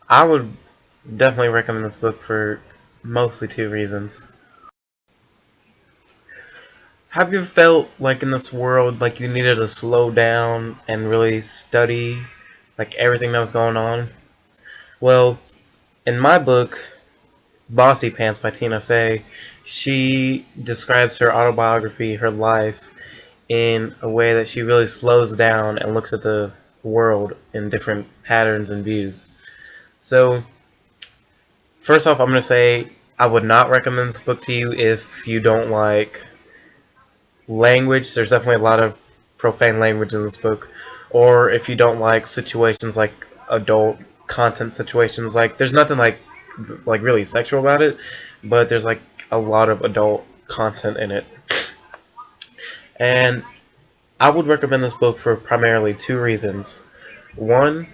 I would definitely recommend this book for mostly two reasons. Have you felt like in this world like you needed to slow down and really study like everything that was going on? Well, in my book, Bossypants by Tina Fey, she describes her autobiography, her life, in a way that she really slows down and looks at the world in different patterns and views. So, first off, I'm going to say I would not recommend this book to you if you don't like language. There's definitely a lot of profane language in this book. Or if you don't like situations like adult content situations, like there's nothing like really sexual about it, but there's like a lot of adult content in it. And I would recommend this book for primarily two reasons. One,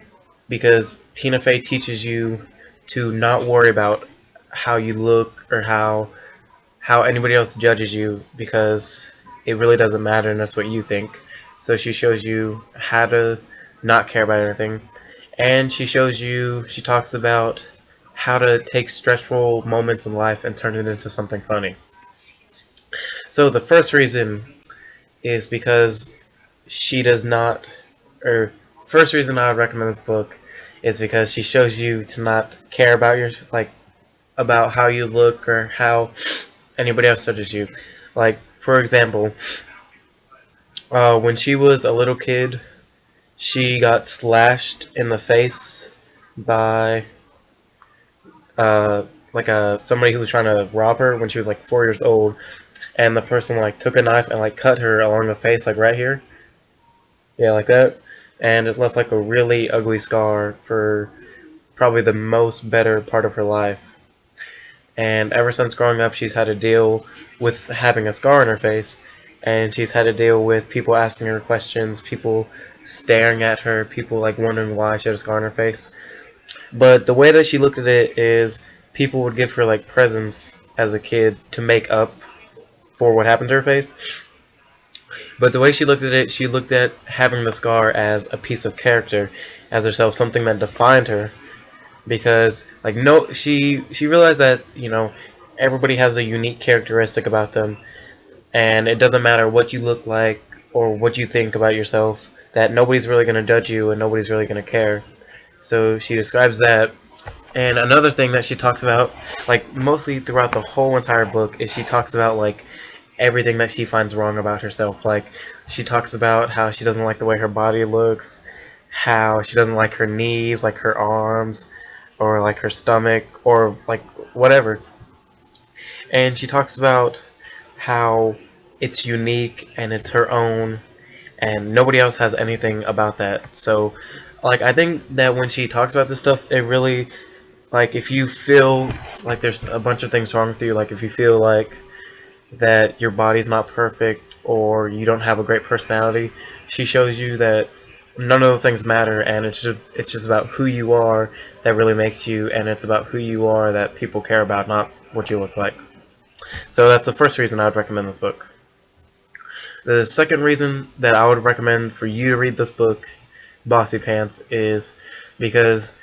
because Tina Fey teaches you to not worry about how you look or how anybody else judges you, because it really doesn't matter and that's what you think. So she shows you how to not care about anything. And she talks about how to take stressful moments in life and turn it into something funny. So the first reason is because she does not, or first reason I would recommend this book is because she shows you to not care about about how you look or how anybody else judges you. Like, for example, when she was a little kid, she got slashed in the face by uh, somebody who was trying to rob her when she was like 4 years old, and the person like took a knife and like cut her along the face, like right here, yeah, like that, and it left like a really ugly scar for probably the most better part of her life. And ever since growing up, she's had to deal with having a scar on her face, and she's had to deal with people asking her questions, people staring at her, people like wondering why she had a scar on her face. But the way that she looked at it is people would give her like presents as a kid to make up for what happened to her face. But the way she looked at it, she looked at having the scar as a piece of character, as herself, something that defined her. Because like no, she realized that everybody has a unique characteristic about them, and it doesn't matter what you look like or what you think about yourself. That nobody's really gonna judge you and nobody's really gonna care. So she describes that. And another thing that she talks about, like mostly throughout the whole entire book, is she talks about like everything that she finds wrong about herself. Like she talks about how she doesn't like the way her body looks, how she doesn't like her knees, like her arms, or like her stomach, or like whatever. And she talks about how it's unique and it's her own, and nobody else has anything about that. So, like, I think that when she talks about this stuff, it really, like, if you feel like there's a bunch of things wrong with you, like, if you feel like that your body's not perfect or you don't have a great personality, she shows you that none of those things matter, and it's just about who you are that really makes you, and it's about who you are that people care about, not what you look like. So that's the first reason I would recommend this book. The second reason that I would recommend for you to read this book, Bossy Pants, is because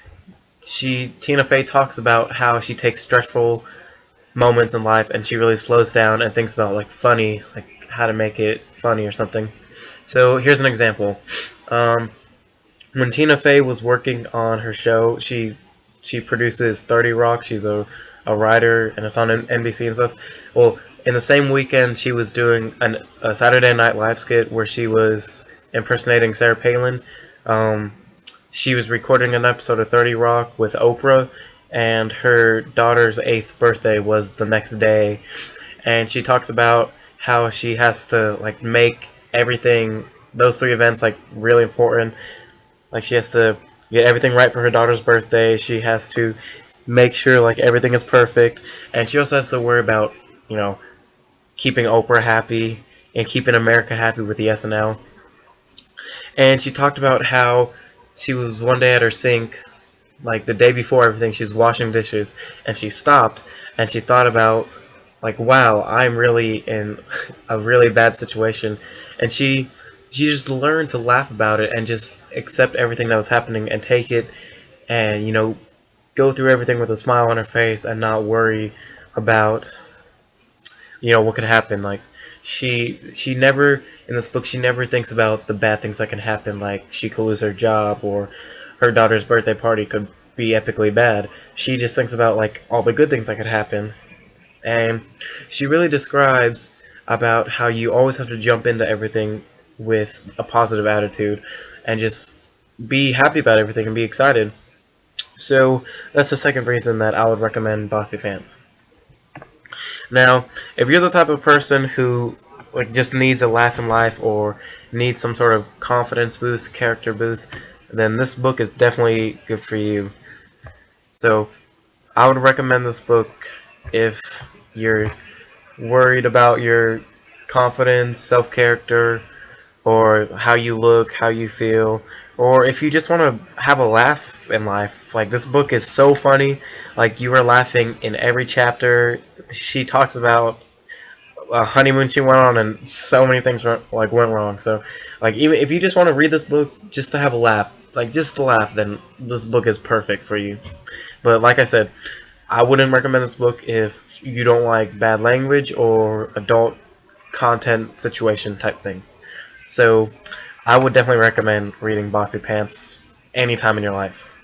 Tina Fey talks about how she takes stressful moments in life and she really slows down and thinks about like funny, like how to make it funny or something. So here's an example. Um, when Tina Fey was working on her show, she produces 30 Rock. She's a writer and it's on NBC and stuff. Well, in the same weekend, she was doing a Saturday Night Live skit where she was impersonating Sarah Palin. Um, she was recording an episode of 30 Rock with Oprah, and her daughter's 8th birthday was the next day. And she talks about how she has to like make everything, those three events, like really important. Like she has to get everything right for her daughter's birthday. She has to make sure like everything is perfect, and she also has to worry about you know keeping Oprah happy and keeping America happy with the SNL. And she talked about how she was one day at her sink, like the day before everything, she was washing dishes, and she stopped and she thought about like, wow, I'm really in a really bad situation, and she just learned to laugh about it and just accept everything that was happening and take it, and go through everything with a smile on her face and not worry about what could happen. Like she never in this book she never thinks about the bad things that can happen, like she could lose her job or her daughter's birthday party could be epically bad. She just thinks about like all the good things that could happen. And she really describes about how you always have to jump into everything with a positive attitude and just be happy about everything and be excited. So that's the second reason that I would recommend Bossy Pants. Now, if you're the type of person who like just needs a laugh in life or needs some sort of confidence boost, character boost, then this book is definitely good for you. So I would recommend this book if you're worried about your confidence, self-character, or how you look, how you feel, or if you just want to have a laugh in life. Like, this book is so funny. Like, you are laughing in every chapter. She talks about a honeymoon she went on, and so many things went wrong. So, like, even if you just want to read this book just to have a laugh, like just to laugh, then this book is perfect for you. But like I said, I wouldn't recommend this book if you don't like bad language or adult content situation type things. So I would definitely recommend reading Bossy Pants anytime in your life.